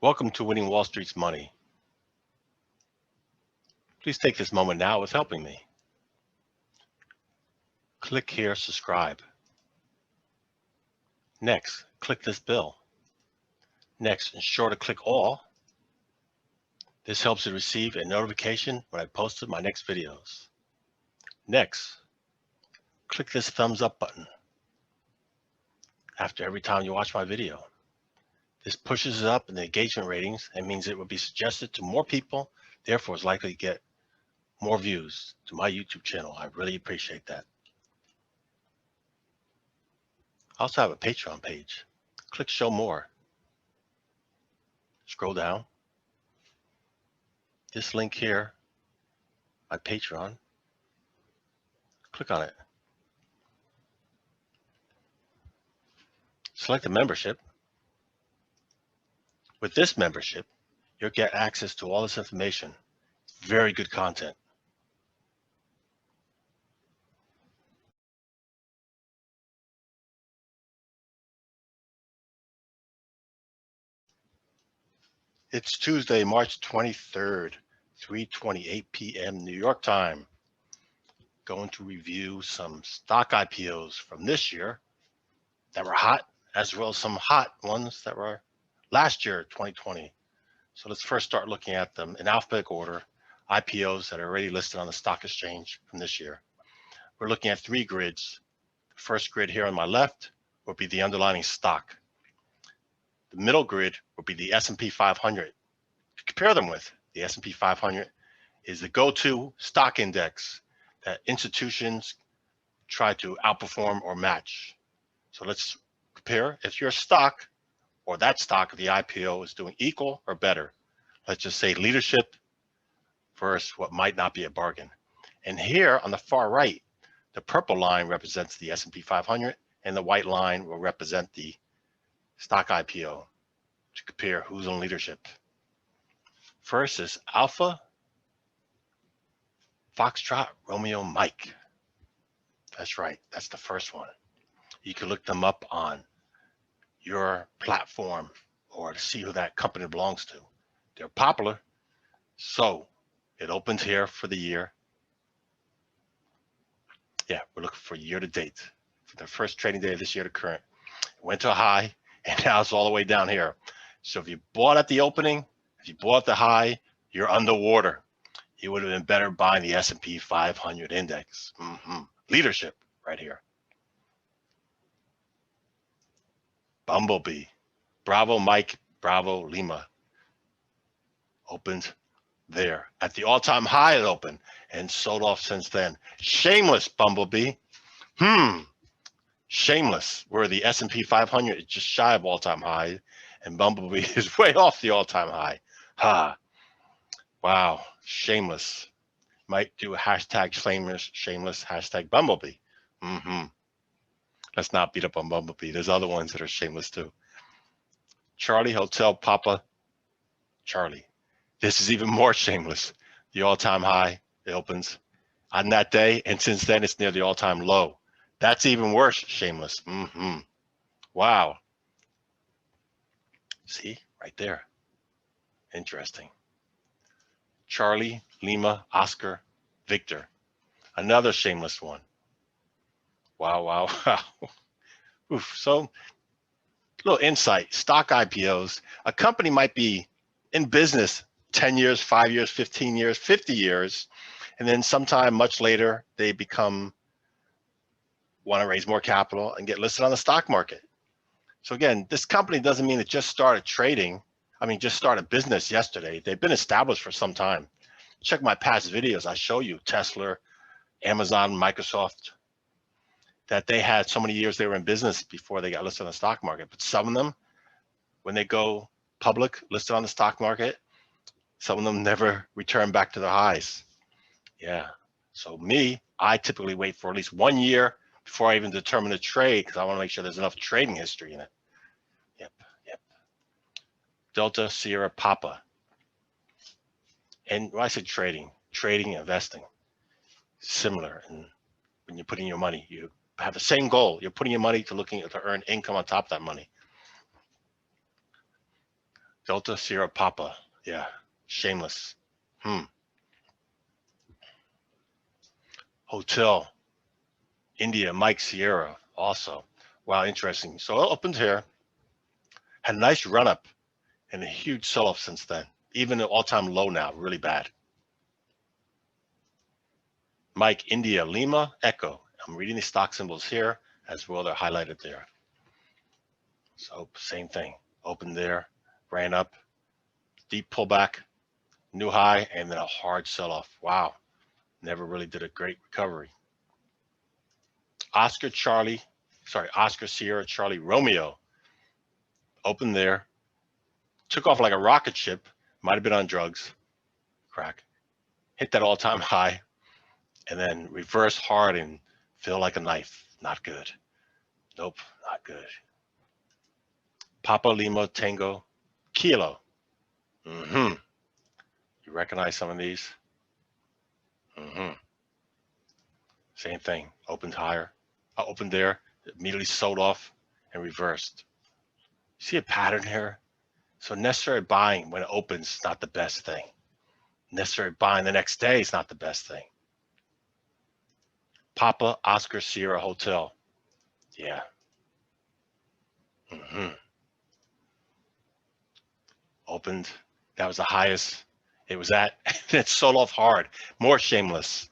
Welcome to Winning Wall Street's Money. Please take this moment now with helping me. Click here, subscribe. Next, click this bell. Next, ensure to click all. This helps you receive a notification when I posted my next videos. Next, click this thumbs up button after every time you watch my video. This pushes it up in the engagement ratings and means it will be suggested to more people, therefore is likely to get more views to my YouTube channel. I really appreciate that. I also have a Patreon page. Click show more. Scroll down. This link here, my Patreon, click on it. Select the membership. With this membership, you'll get access to all this information. Very good content. It's Tuesday, March 23rd, 3:28 p.m. New York time. Going to review some stock IPOs from this year that were hot, as well as some hot ones that were last year, 2020. So let's first start looking at them in alphabetical order, IPOs that are already listed on the stock exchange from this year. We're looking at three grids. The first grid here on my left will be the underlying stock. The middle grid will be the S&P 500. To compare them with, the S&P 500 is the go-to stock index that institutions try to outperform or match. So let's compare if your stock or that stock of the IPO is doing equal or better. Let's just say leadership versus what might not be a bargain. And here on the far right, the purple line represents the S&P 500 and the white line will represent the stock IPO to compare who's on leadership. First is Alpha Foxtrot Romeo Mike. That's right, that's the first one. You can look them up on your platform or to see who that company belongs to. They're popular, so it opens here for the year. Yeah, we're looking for year to date. For the first trading day of this year to current. It went to a high and now it's all the way down here. So if you bought at the opening, if you bought the high, you're underwater. You would have been better buying the S&P 500 index. Leadership right here. Bumblebee, Bravo Mike, Bravo Lima. Opened there at the all-time high. It opened and sold off since then. Shameless Bumblebee. Shameless, where the S&P 500 is just shy of all-time high and Bumblebee is way off the all-time high. Wow, shameless. Might do a hashtag shameless hashtag Bumblebee. Let's not beat up on Bumblebee. There's other ones that are shameless too. Charlie Hotel Papa Charlie. This is even more shameless. The all-time high, it opens on that day, and since then it's near the all-time low. That's even worse, shameless. Wow. See, right there. Interesting. Charlie, Lima, Oscar, Victor. Another shameless one. Wow. Oof. So, a little insight. Stock IPOs. A company might be in business 10 years, 5 years, 15 years, 50 years, and then sometime much later, they want to raise more capital and get listed on the stock market. So again, this company doesn't mean it just started trading. Just started business yesterday. They've been established for some time. Check my past videos. I show you Tesla, Amazon, Microsoft, that they had so many years they were in business before they got listed on the stock market. But some of them, when they go public, listed on the stock market, some of them never return back to their highs. Yeah. So I typically wait for at least 1 year before I even determine a trade because I want to make sure there's enough trading history in it. Yep. Delta Sierra Papa. And when I said trading, investing, similar. And when you're putting your money, you have the same goal. You're putting your money to earn income on top of that money. Delta Sierra Papa. Yeah, shameless. Hotel India Mike Sierra also. Wow, interesting. So it opened here, had a nice run up and a huge sell off since then. Even an all-time low now, really bad. Mike India Lima Echo. I'm reading the stock symbols here as well. They're highlighted there. So same thing. Opened there, ran up, deep pullback, new high, and then a hard sell-off. Wow, never really did a great recovery. Oscar Sierra Charlie Romeo opened there, took off like a rocket ship, might have been on drugs, crack, hit that all-time high, and then reverse hard and feel like a knife. Not good. Nope, not good. Papa Lima Tango Kilo. You recognize some of these? Same thing. Opened higher. Opened there, immediately sold off and reversed. See a pattern here? So necessary buying when it opens is not the best thing. Necessary buying the next day is not the best thing. Papa Oscar Sierra Hotel. Yeah. Opened. That was the highest it was at. It sold off hard. More shameless.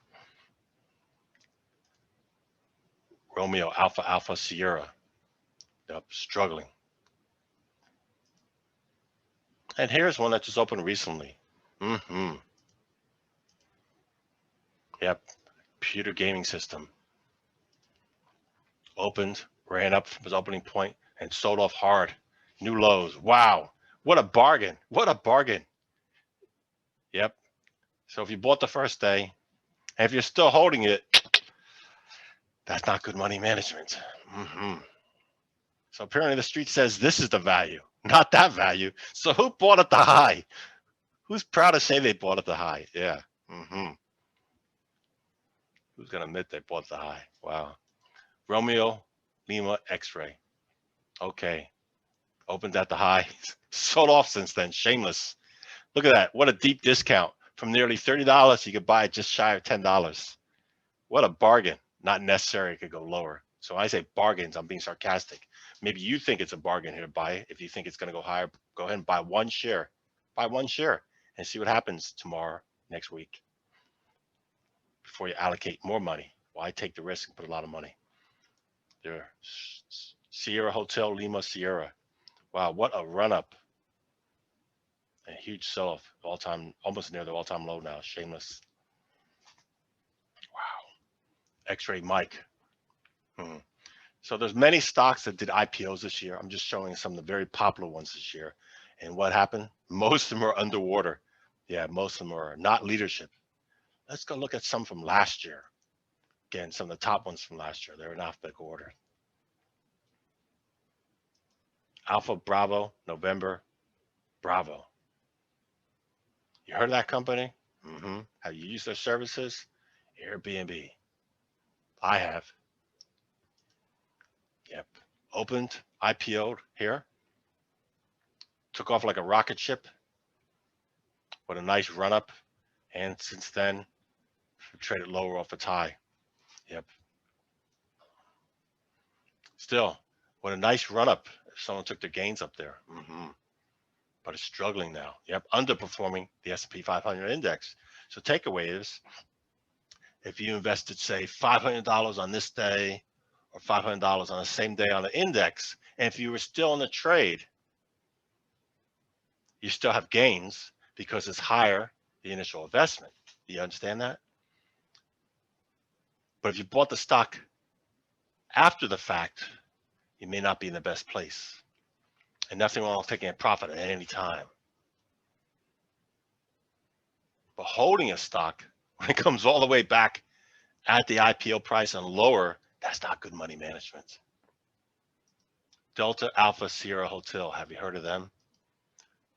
Romeo Alpha Sierra. Yep, struggling. And here's one that just opened recently. Yep, computer gaming system. Opened, ran up from his opening point, and sold off hard. New lows. Wow, what a bargain. What a bargain. Yep. So if you bought the first day, and if you're still holding it, that's not good money management. So apparently the street says this is the value, not that value. So who bought at the high? Who's proud to say they bought at the high? Yeah. Who's going to admit they bought the high? Wow. Romeo Lima X-ray. Okay. Opened at the high. Sold off since then. Shameless. Look at that. What a deep discount. From nearly $30, you could buy it just shy of $10. What a bargain. Not necessary. It could go lower. So when I say bargains, I'm being sarcastic. Maybe you think it's a bargain here to buy it. If you think it's going to go higher, go ahead and buy one share. Buy one share and see what happens tomorrow, next week, before you allocate more money. Why take the risk and put a lot of money? There. Sierra Hotel Lima Sierra. Wow, what a run up. A huge sell-off, all-time, almost near the all-time low now. Shameless. Wow. X-ray Mike. So there's many stocks that did IPOs this year. I'm just showing some of the very popular ones this year. And what happened? Most of them are underwater. Yeah, most of them are not leadership. Let's go look at some from last year. Again, some of the top ones from last year. They're in alphabetical order. Alpha Bravo, November, Bravo. You heard of that company? Have you used their services? Airbnb. I have. Yep. Opened, IPO'd here. Took off like a rocket ship. What a nice run up. And since then, traded lower off its high. Yep. Still, what a nice run up. If someone took their gains up there. But it's struggling now. Yep. Underperforming the S&P 500 index. So takeaway is, if you invested, say, $500 on this day or $500 on the same day on the index, and if you were still in the trade, you still have gains because it's higher the initial investment. Do you understand that? But if you bought the stock after the fact, you may not be in the best place. And nothing wrong with taking a profit at any time. But holding a stock when it comes all the way back at the IPO price and lower, that's not good money management. Delta Alpha Sierra Hotel, have you heard of them?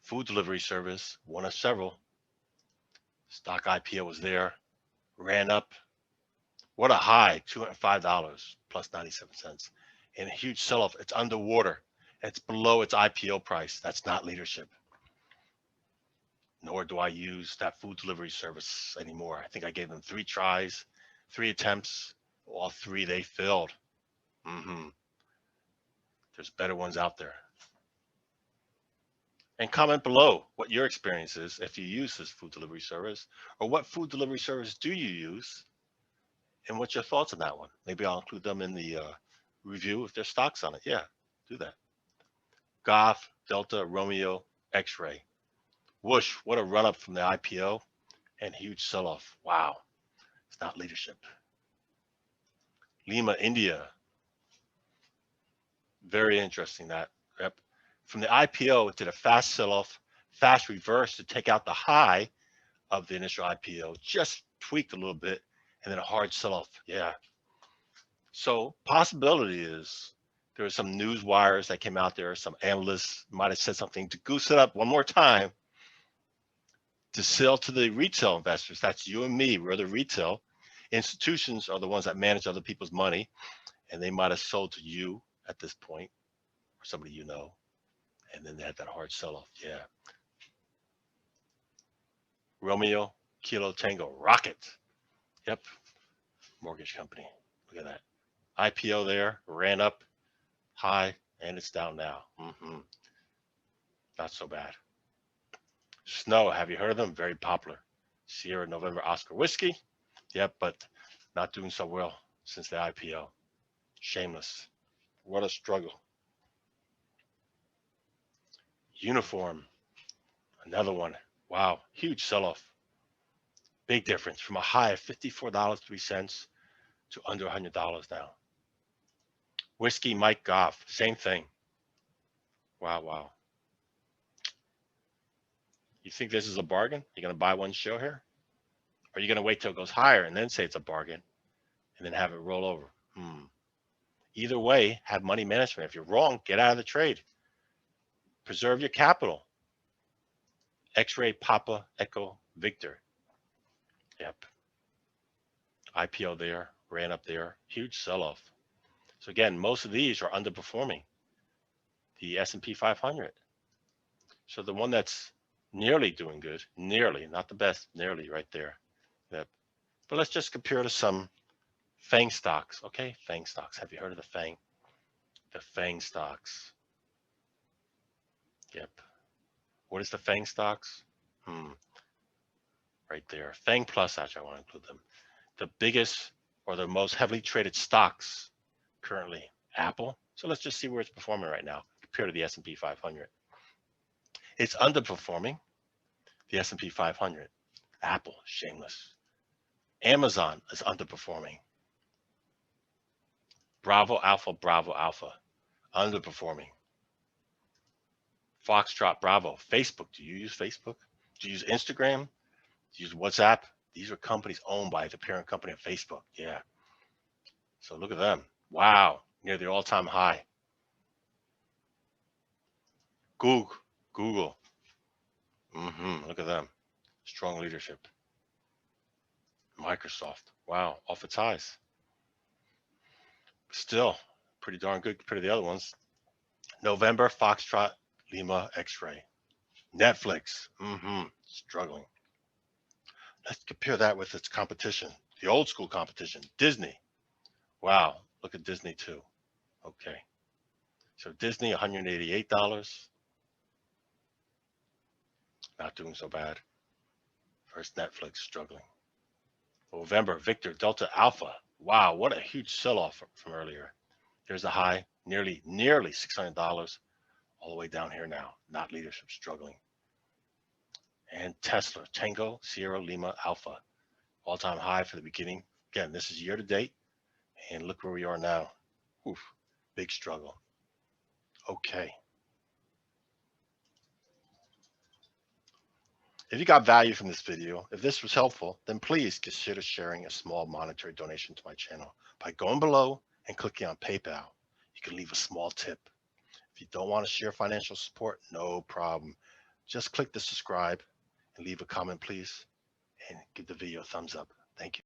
Food delivery service, one of several. Stock IPO was there, ran up. What a high, $205 plus 97 cents. And a huge sell-off. It's underwater. It's below its IPO price. That's not leadership. nor do I use that food delivery service anymore. I think I gave them 3 tries, 3 attempts. All 3 they failed. There's better ones out there. And comment below what your experience is if you use this food delivery service, or what food delivery service do you use, and what's your thoughts on that one. Maybe I'll include them in the review if there's stocks on it. Yeah, do that. Golf, Delta, Romeo, X-Ray. Whoosh, what a run up from the IPO and huge sell-off. Wow, it's not leadership. Lima, India. Very interesting that. Yep. From the IPO, it did a fast sell-off, fast reverse to take out the high of the initial IPO, just tweaked a little bit, and then a hard sell-off. Yeah. So possibility is there were some news wires that came out there. Some analysts might have said something to goose it up one more time to sell to the retail investors. That's you and me. We're the retail. Institutions are the ones that manage other people's money, and they might have sold to you at this point, or somebody you know, and then they had that hard sell-off. Yeah. Romeo, Kilo, Tango, Rocket. Yep. Mortgage company. Look at that. IPO there, ran up high, and it's down now. Not so bad. Snow, have you heard of them? Very popular. Sierra November Oscar Whiskey. Yep, but not doing so well since the IPO. Shameless. What a struggle. Uniform, another one. Wow, huge sell-off. Big difference from a high of $54.03 to under $100 now. Whiskey Mike Goff, same thing. Wow. You think this is a bargain? You're going to buy one show here? Or are you going to wait till it goes higher and then say it's a bargain and then have it roll over? Either way, have money management. If you're wrong, get out of the trade. Preserve your capital. X-Ray, Papa, Echo, Victor. Yep. IPO there, ran up there, huge sell-off. So again, most of these are underperforming the S&P 500. So the one that's nearly doing good, nearly, not the best, nearly right there. Yep. But let's just compare to some FANG stocks. Okay, FANG stocks. Have you heard of the FANG? The FANG stocks. Yep. What is the FANG stocks? Right there. FANG Plus, actually, I want to include them. The biggest or the most heavily traded stocks currently, Apple. So let's just see where it's performing right now compared to the S&P 500. It's underperforming the S&P 500. Apple, shameless. Amazon is underperforming. Bravo Alpha, underperforming. Foxtrot, Bravo. Facebook, do you use Facebook? Do you use Instagram? Do you use WhatsApp? These are companies owned by the parent company of Facebook. Yeah. So look at them. Wow, near the all-time high. Google. Look at them. Strong leadership. Microsoft. Wow, off its highs. Still pretty darn good compared to the other ones. November, Foxtrot, Lima, X-Ray. Netflix. Struggling. Let's compare that with its competition, the old school competition, Disney. Wow, look at Disney too. Okay. So Disney, $188. Not doing so bad. First Netflix struggling. November, Victor, Delta, Alpha. Wow, what a huge sell-off from earlier. There's a high, nearly $600, all the way down here now. Not leadership, struggling. And Tesla, Tango, Sierra, Lima, Alpha. All-time high for the beginning. Again, this is year to date. And look where we are now. Oof, big struggle. Okay. If you got value from this video, if this was helpful, then please consider sharing a small monetary donation to my channel by going below and clicking on PayPal. You can leave a small tip. If you don't want to share financial support, no problem. Just click the subscribe and leave a comment, please, and give the video a thumbs up. Thank you.